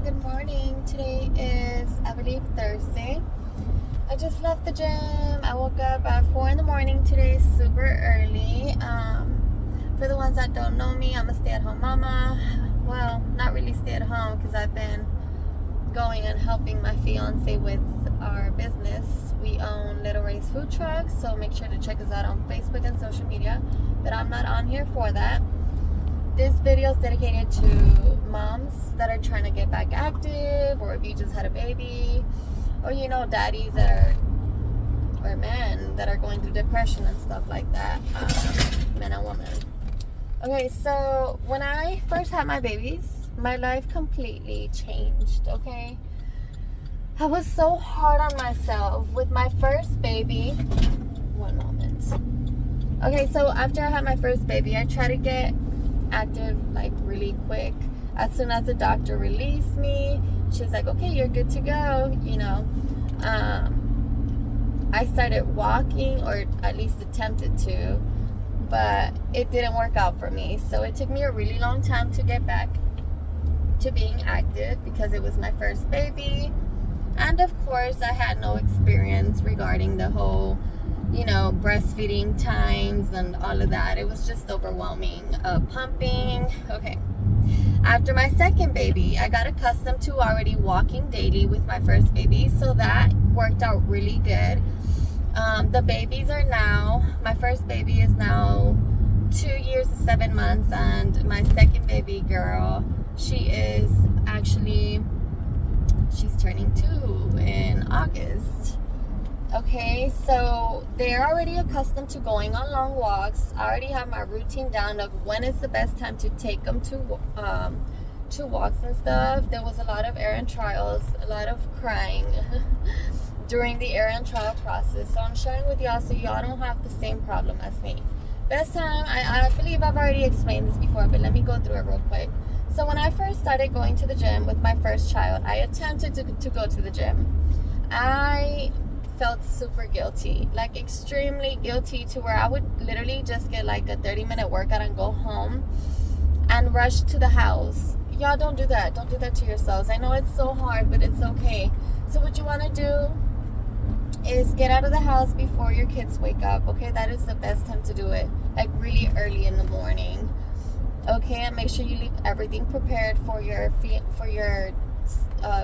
good morning. Today is, I believe, Thursday. I just left the gym. I woke up at 4 in the morning today, super early. For the ones that don't know me, I'm a stay-at-home mama. Well, not really stay-at-home because I've been going and helping my fiance with our business. We own Little Ray's food trucks, so make sure to check us out on Facebook and social media. But I'm not on here for that. This video is dedicated to moms that are trying to get back active, or if you just had a baby, or daddies that are, or men that are going through depression and stuff like that, men and women. Okay, so when I first had my babies, my life completely changed, okay? I was so hard on myself with my first baby. One moment. Okay, so after I had my first baby, I tried to get active like really quick. As soon as the doctor released me, she was like, okay, you're good to go, I started walking, or at least attempted to, but it didn't work out for me. So it took me a really long time to get back to being active because it was my first baby, and of course I had no experience regarding the whole breastfeeding times and all of that. It was just overwhelming. Pumping. Okay. After my second baby, I got accustomed to already walking daily with my first baby, so that worked out really good. The babies are now, my first baby is now 2 years and 7 months, and my second baby girl, she's turning 2 in August. Okay, so they're already accustomed to going on long walks. I already have my routine down of when is the best time to take them to walks and stuff. There was a lot of errand trials, a lot of crying during the errand trial process. So I'm sharing with y'all so y'all don't have the same problem as me. Best time, I believe I've already explained this before, but let me go through it real quick. So when I first started going to the gym with my first child, I attempted to go to the gym. I felt super guilty, like extremely guilty, to where I would literally just get like a 30-minute workout and go home and rush to the house. Y'all don't do that. Don't do that to yourselves. I know it's so hard, but it's okay. So what you want to do is get out of the house before your kids wake up, okay? That is the best time to do it, like really early in the morning, okay? And make sure you leave everything prepared for your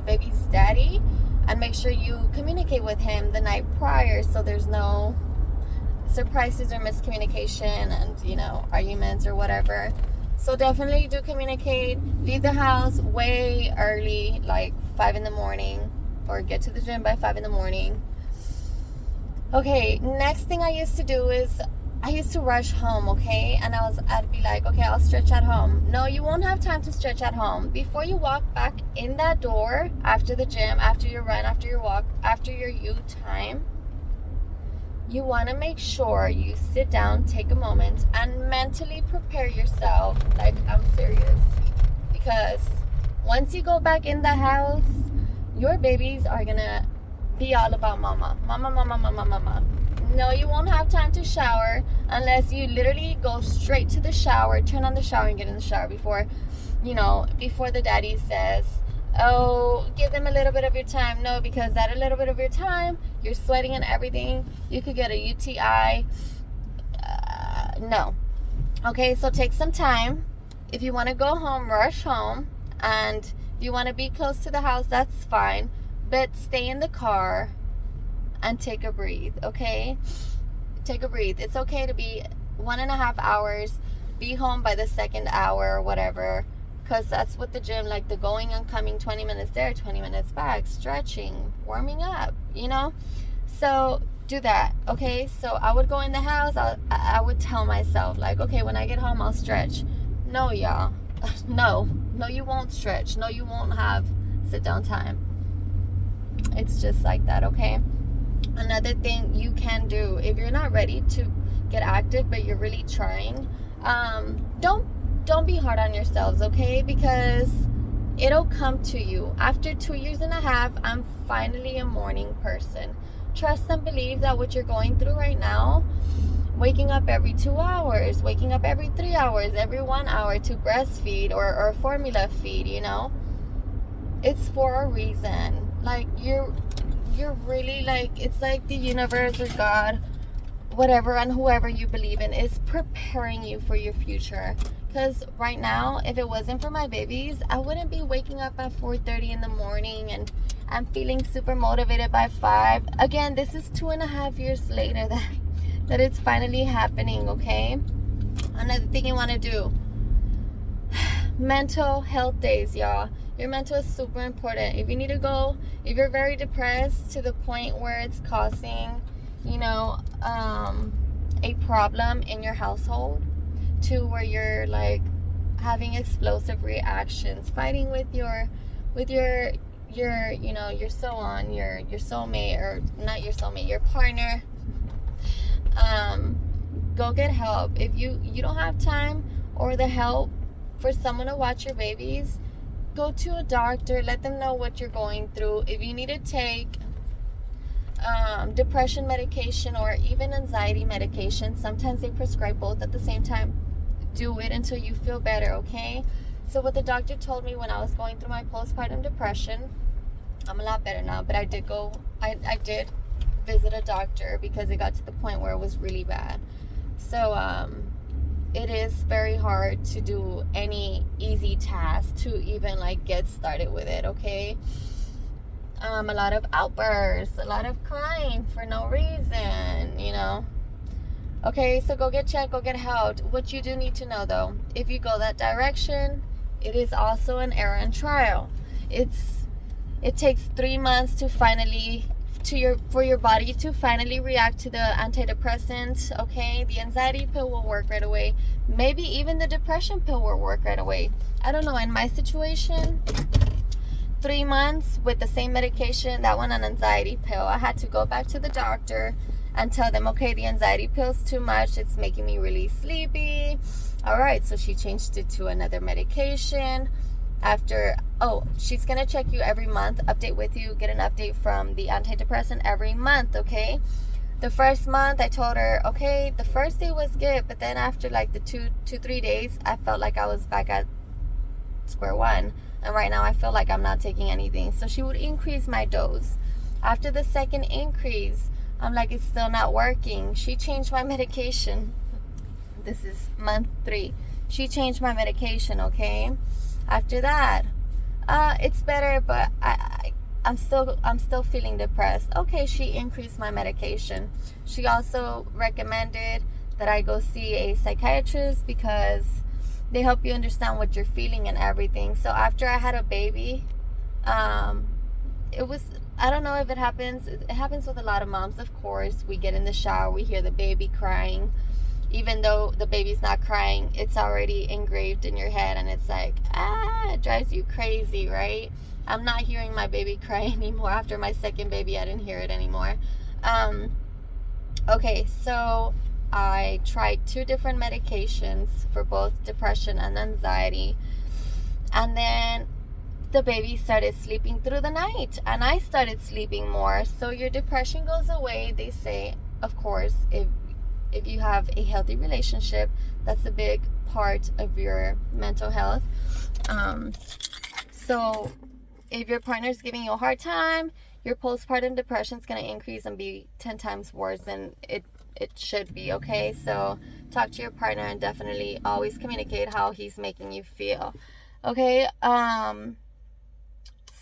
baby's daddy. And make sure you communicate with him the night prior so there's no surprises or miscommunication and, arguments or whatever. So definitely do communicate. Leave the house way early, like 5 in the morning, or get to the gym by 5 in the morning. Okay, next thing I used to do is I used to rush home, okay? And I'd be like, okay, I'll stretch at home. No, you won't have time to stretch at home. Before you walk back in that door, after the gym, after your run, after your walk, after your you time, you want to make sure you sit down, take a moment, and mentally prepare yourself. Like, I'm serious. Because once you go back in the house, your babies are going to be all about mama. Mama, mama, mama, mama. No, you won't have time to shower unless you literally go straight to the shower, turn on the shower and get in the shower before the daddy says, oh, give them a little bit of your time. No, because that a little bit of your time, you're sweating and everything. You could get a UTI. No. Okay, so take some time. If you want to go home, rush home. And if you want to be close to the house, that's fine. But stay in the car and take a breathe, okay? Take a breathe. It's okay to be 1.5 hours, be home by the second hour or whatever, because that's what the gym, like the going and coming, 20 minutes there, 20 minutes back, stretching, warming up, So do that, okay? So I would go in the house, I would tell myself, like, okay, when I get home, I'll stretch. No, y'all. No, you won't stretch. No, you won't have sit down time. It's just like that, okay? Another thing you can do, if you're not ready to get active but you're really trying, don't be hard on yourselves, okay? Because it'll come to you. After 2.5 years, I'm finally a morning person. Trust and believe that what you're going through right now, waking up every 2 hours, waking up every 3 hours, every 1 hour to breastfeed or formula feed, It's for a reason. Like, you're really, like, it's like the universe or God, whatever, and whoever you believe in is preparing you for your future. Because right now, if it wasn't for my babies, I wouldn't be waking up at 4:30 in the morning, and I'm feeling super motivated by 5. Again, this is 2.5 years later that it's finally happening. Okay, another thing you want to do: mental health days, y'all. Your mental is super important. If you need to go, if you're very depressed to the point where it's causing, you know, a problem in your household, to where you're like having explosive reactions, fighting with your you know, your your soulmate, or not your soulmate, your partner, go get help. If you don't have time or the help for someone to watch your babies, go to a doctor, let them know what you're going through. If you need to take depression medication or even anxiety medication, sometimes they prescribe both at the same time. Do it until you feel better, okay? So what the doctor told me when I was going through my postpartum depression, I'm a lot better now, but I did visit a doctor because it got to the point where it was really bad. So it is very hard to do any easy task to even like get started with it, okay? A lot of outbursts, a lot of crying for no reason, you know. Okay, so go get checked, go get help. What you do need to know though, if you go that direction, it is also an error and trial. It takes 3 months to finally for your body to finally react to the antidepressant. Okay, the anxiety pill will work right away. Maybe even the depression pill will work right away. I don't know. In my situation, 3 months with the same medication, that one an anxiety pill. I had to go back to the doctor and tell them, okay, the anxiety pill's too much. It's making me really sleepy. All right, so she changed it to another medication. She's gonna check you every month, update with you, get an update from the antidepressant every month, okay? The first month I told her, okay, the first day was good, but then after like the 3 days, I felt like I was back at square one. And right now I feel like I'm not taking anything. So she would increase my dose. After the second increase, I'm like, it's still not working. She changed my medication. This is month 3. She changed my medication, okay? After that, it's better, but I'm still feeling depressed. Okay, she increased my medication. She also recommended that I go see a psychiatrist because they help you understand what you're feeling and everything. So after I had a baby, it was, I don't know if it happens with a lot of moms, of course. We get in the shower, we hear the baby crying. Even though the baby's not crying, it's already engraved in your head, and it's like, it drives you crazy, right? I'm not hearing my baby cry anymore. After my second baby, I didn't hear it anymore. Okay, so I tried 2 different medications for both depression and anxiety, and then the baby started sleeping through the night, and I started sleeping more. So your depression goes away, they say. Of course, if you have a healthy relationship, that's a big part of your mental health. So if your partner's giving you a hard time, your postpartum depression is going to increase and be 10 times worse than it should be, okay? So talk to your partner and definitely always communicate how he's making you feel, okay?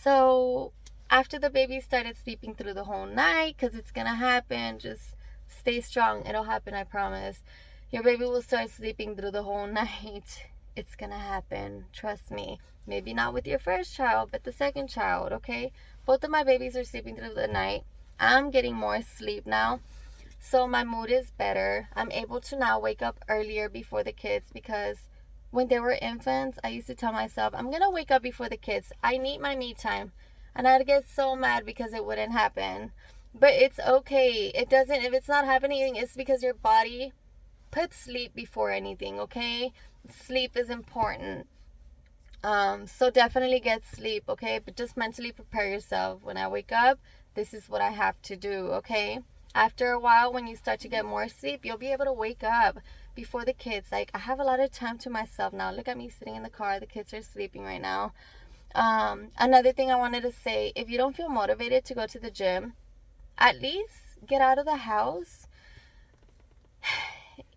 So after the baby started sleeping through the whole night, because it's going to happen, just stay strong. It'll happen, I promise. Your baby will start sleeping through the whole night. It's gonna happen. Trust me. Maybe not with your first child, but the second child, okay? Both of my babies are sleeping through the night. I'm getting more sleep now. So my mood is better. I'm able to now wake up earlier before the kids, because when they were infants, I used to tell myself, I'm gonna wake up before the kids. I need my me time. And I'd get so mad because it wouldn't happen. But it's okay. It doesn't, if it's not happening, it's because your body puts sleep before anything, okay? Sleep is important. So definitely get sleep, okay? But just mentally prepare yourself. When I wake up, this is what I have to do, okay? After a while, when you start to get more sleep, you'll be able to wake up before the kids. Like, I have a lot of time to myself now. Look at me sitting in the car. The kids are sleeping right now. Another thing I wanted to say, if you don't feel motivated to go to the gym, at least get out of the house.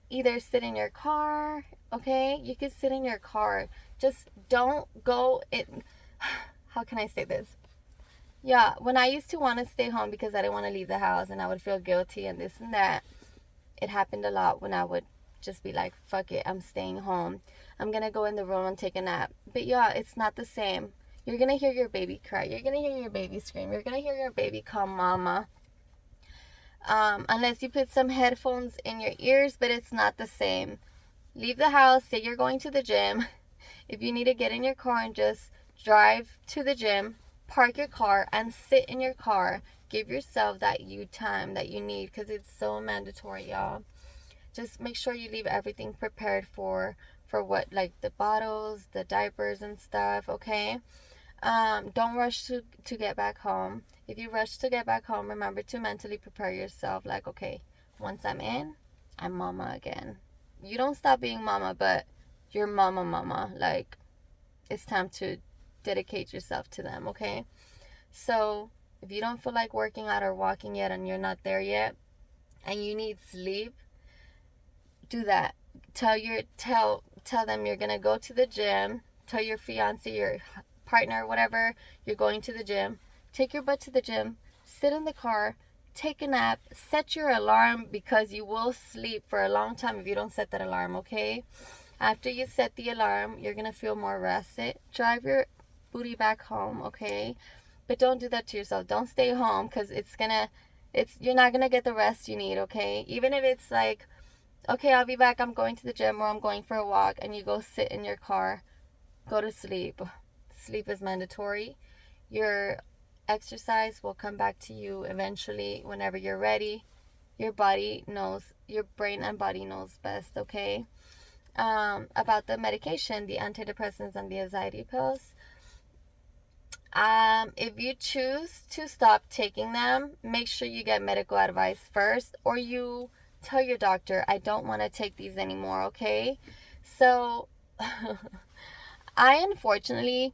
Either sit in your car, okay? You can sit in your car. Just don't go in. How can I say this? Yeah, when I used to want to stay home because I didn't want to leave the house and I would feel guilty and this and that, it happened a lot when I would just be like, fuck it, I'm staying home. I'm going to go in the room and take a nap. But yeah, it's not the same. You're going to hear your baby cry. You're going to hear your baby scream. You're going to hear your baby call mama. Unless you put some headphones in your ears, but it's not the same. Leave the house, say you're going to the gym. If you need to get in your car and just drive to the gym, park your car and sit in your car. Give yourself that you time that you need because it's so mandatory, y'all. Just make sure you leave everything prepared for what, like the bottles, the diapers and stuff, okay? Don't rush to get back home. If you rush to get back home, remember to mentally prepare yourself like, okay, once I'm in, I'm mama again. You don't stop being mama, but you're mama. Like, it's time to dedicate yourself to them, okay? So if you don't feel like working out or walking yet and you're not there yet and you need sleep, do that. Tell them you're gonna go to the gym. Tell your fiance, your partner, whatever, you're going to the gym. Take your butt to the gym. Sit in the car. Take a nap. Set your alarm because you will sleep for a long time if you don't set that alarm, okay? After you set the alarm, you're gonna feel more rested. Drive your booty back home, okay? But don't do that to yourself. Don't stay home because you're not gonna get the rest you need, okay? Even if it's like, okay, I'll be back, I'm going to the gym or I'm going for a walk, and you go sit in your car, go to sleep. Sleep is mandatory. Your exercise will come back to you eventually whenever you're ready. Your body knows, your brain and body knows best, okay? About the medication, the antidepressants and the anxiety pills. If you choose to stop taking them, make sure you get medical advice first, or you tell your doctor, I don't want to take these anymore, okay? So, fortunately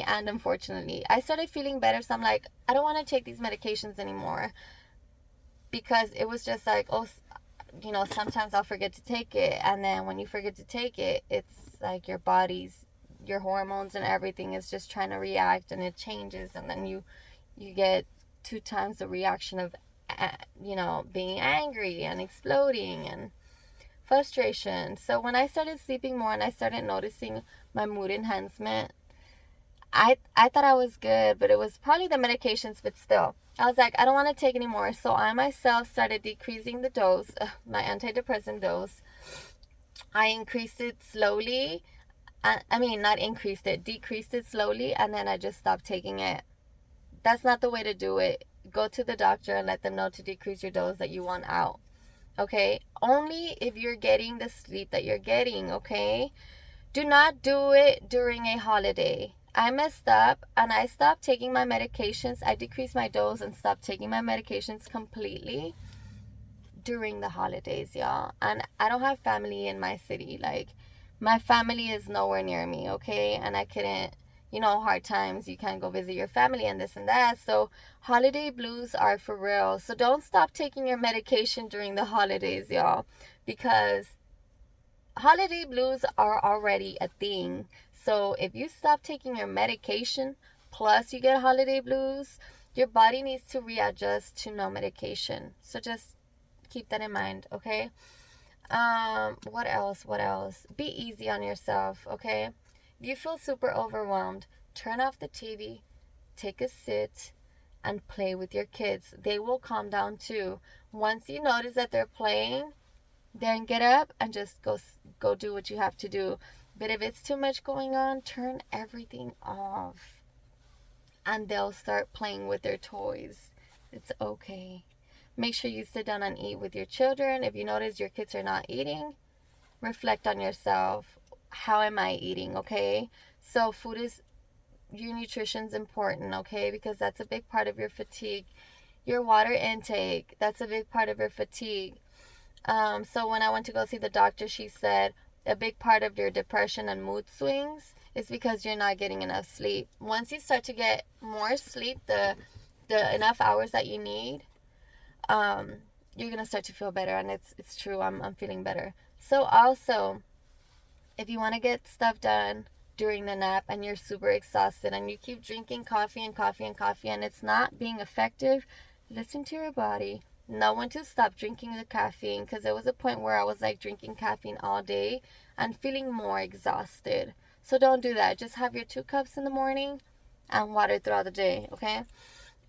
and unfortunately, I started feeling better. So I'm like, I don't want to take these medications anymore because it was just like, oh, sometimes I'll forget to take it. And then when you forget to take it, it's like your hormones and everything is just trying to react and it changes. And then you get 2 times the reaction of, being angry and exploding and frustration. So when I started sleeping more and I started noticing my mood enhancement, I thought I was good, but it was probably the medications, but still. I was like, I don't want to take anymore. So I myself started decreasing the dose, my antidepressant dose. I increased it slowly. Not increased it, decreased it slowly, and then I just stopped taking it. That's not the way to do it. Go to the doctor and let them know to decrease your dose that you want out. Okay? Only if you're getting the sleep that you're getting, okay? Do not do it during a holiday. I messed up and I stopped taking my medications. I decreased my dose and stopped taking my medications completely during the holidays, y'all. And I don't have family in my city. Like, my family is nowhere near me, okay? And I couldn't, hard times, you can't go visit your family and this and that. So holiday blues are for real. So don't stop taking your medication during the holidays, y'all, because holiday blues are already a thing. So if you stop taking your medication plus you get holiday blues, your body needs to readjust to no medication. So just keep that in mind, okay? What else? Be easy on yourself, okay? If you feel super overwhelmed, turn off the TV, take a sit, and play with your kids. They will calm down too. Once you notice that they're playing, then get up and just go do what you have to do. But if it's too much going on, turn everything off. And they'll start playing with their toys. It's okay. Make sure you sit down and eat with your children. If you notice your kids are not eating, reflect on yourself. How am I eating, okay? So your nutrition's important, okay? Because that's a big part of your fatigue. Your water intake, that's a big part of your fatigue. So when I went to go see the doctor, she said a big part of your depression and mood swings it's because you're not getting enough sleep. Once you start to get more sleep, the enough hours that you need, um, you're gonna start to feel better. And it's true. I'm feeling better. So also, if you want to get stuff done during the nap and you're super exhausted and you keep drinking coffee and coffee and coffee and it's not being effective, listen to your body. Know when to stop drinking the caffeine, because there was a point where I was like drinking caffeine all day and feeling more exhausted. So don't do that. Just have your 2 cups in the morning and water throughout the day, okay?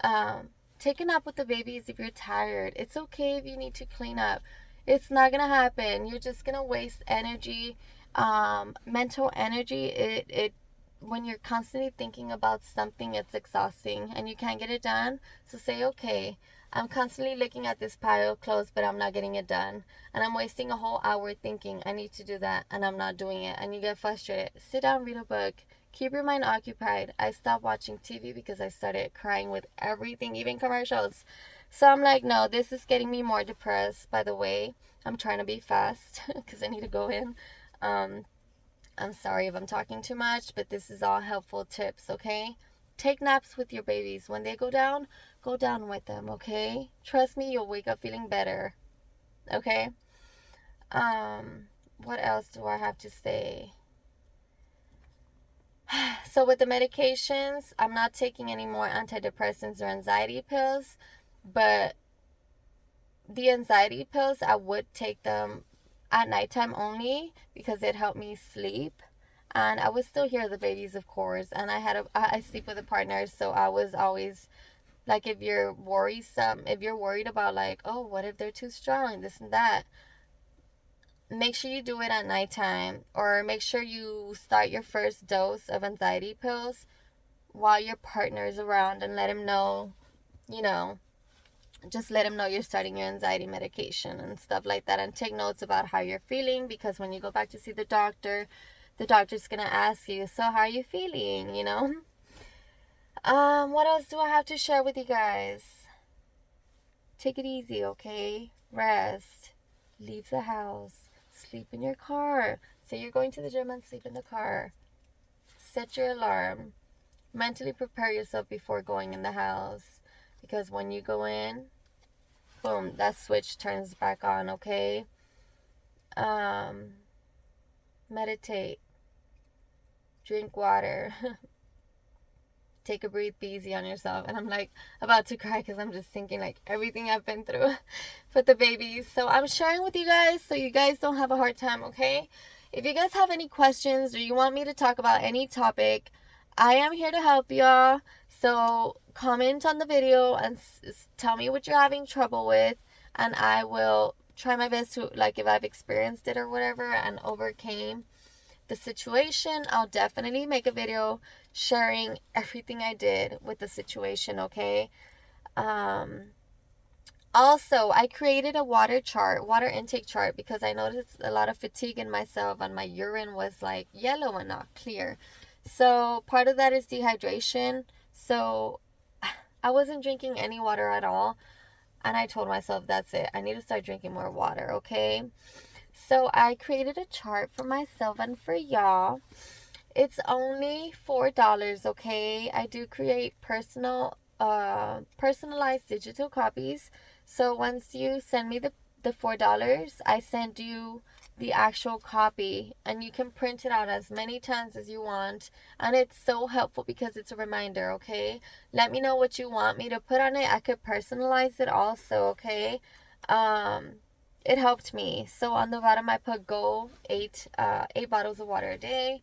Um, Take a nap with the babies if you're tired. It's okay if you need to clean up. It's not gonna happen. You're just gonna waste energy, mental energy. It when you're constantly thinking about something, it's exhausting and you can't get it done. So say, okay, I'm constantly looking at this pile of clothes, but I'm not getting it done, and I'm wasting a whole hour thinking I need to do that, and I'm not doing it, and you get frustrated. Sit down, read a book. Keep your mind occupied. I stopped watching TV because I started crying with everything, even commercials. So I'm like, no, this is getting me more depressed. By the way, I'm trying to be fast because I need to go in. Um, I'm sorry if I'm talking too much, but this is all helpful tips, okay? Take naps with your babies. When they go down with them, okay? Trust me, you'll wake up feeling better, okay? What else do I have to say? So with the medications, I'm not taking any more antidepressants or anxiety pills, but the anxiety pills, I would take them at nighttime only because it helped me sleep. And I would still hear the babies, of course. And I sleep with a partner, so I was always like, if you're worrisome, if you're worried about like, oh, what if they're too strong, this and that, make sure you do it at nighttime, or make sure you start your first dose of anxiety pills while your partner is around, and let him know, you know, just let him know you're starting your anxiety medication and stuff like that, and take notes about how you're feeling, because when you go back to see the doctor's gonna ask you, so how are you feeling, you know? What else do I have to share with you guys? Take it easy, okay? Rest. Leave the house. Sleep in your car. Say you're going to the gym and sleep in the car. Set your alarm. Mentally prepare yourself before going in the house. Because when you go in, boom, that switch turns back on, okay? Meditate. Drink water. Take a breathe, be easy on yourself. And I'm like about to cry because I'm just thinking like everything I've been through with the babies. So I'm sharing with you guys so you guys don't have a hard time, okay? If you guys have any questions or you want me to talk about any topic, I am here to help y'all. So comment on the video and tell me what you're having trouble with, and I will try my best to, like, if I've experienced it or whatever and overcame the situation, I'll definitely make a video sharing everything I did with the situation, okay? Also, I created a water intake chart, because I noticed a lot of fatigue in myself and my urine was like yellow and not clear. So part of that is dehydration. So I wasn't drinking any water at all. And I told myself, that's it. I need to start drinking more water, okay? So I created a chart for myself and for y'all. It's only $4, okay? I do create personalized digital copies. So once you send me the $4, I send you the actual copy, and you can print it out as many times as you want. And it's so helpful because it's a reminder, okay? Let me know what you want me to put on it. I could personalize it also, okay? It helped me. So on the bottom I put go 8 bottles of water a day,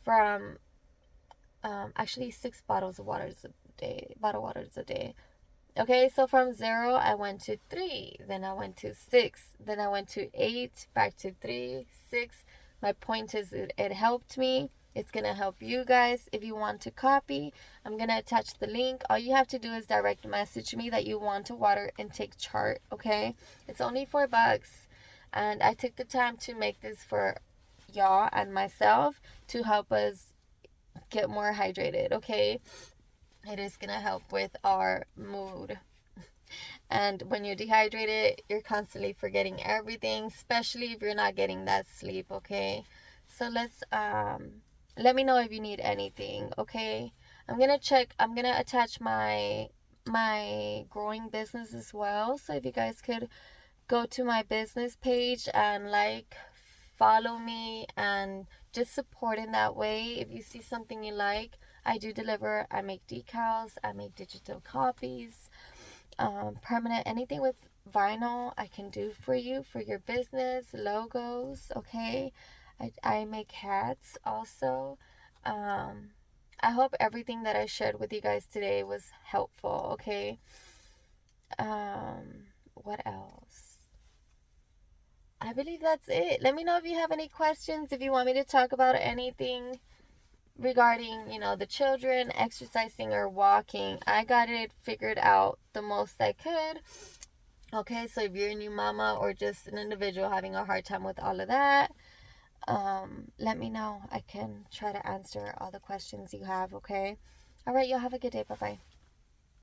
from actually 6 bottles of waters a day. Okay, so from 0 I went to 3, then I went to 6, then I went to 8, back to 3, 6. My point is, it helped me. It's gonna help you guys. If you want to copy, I'm gonna attach the link. All you have to do is direct message me that you want a water intake chart, okay? It's only $4, and I took the time to make this for y'all and myself to help us get more hydrated, okay? It is gonna help with our mood. And when you're dehydrated, you're constantly forgetting everything, especially if you're not getting that sleep, okay? So let's let me know if you need anything, okay? I'm gonna attach my growing business as well. So if you guys could go to my business page and like follow me and just support in that way. If you see something you like, I do deliver. I make decals, I make digital copies, permanent, anything with vinyl I can do for you for your business, logos, okay? I make hats also. um I hope everything that I shared with you guys today was helpful, okay? What else? I believe that's it. Let me know if you have any questions, if you want me to talk about anything regarding, the children exercising or walking. I got it figured out the most I could. Okay, so if you're a new mama or just an individual having a hard time with all of that, let me know. I can try to answer all the questions you have, okay? All right, y'all have a good day. Bye-bye.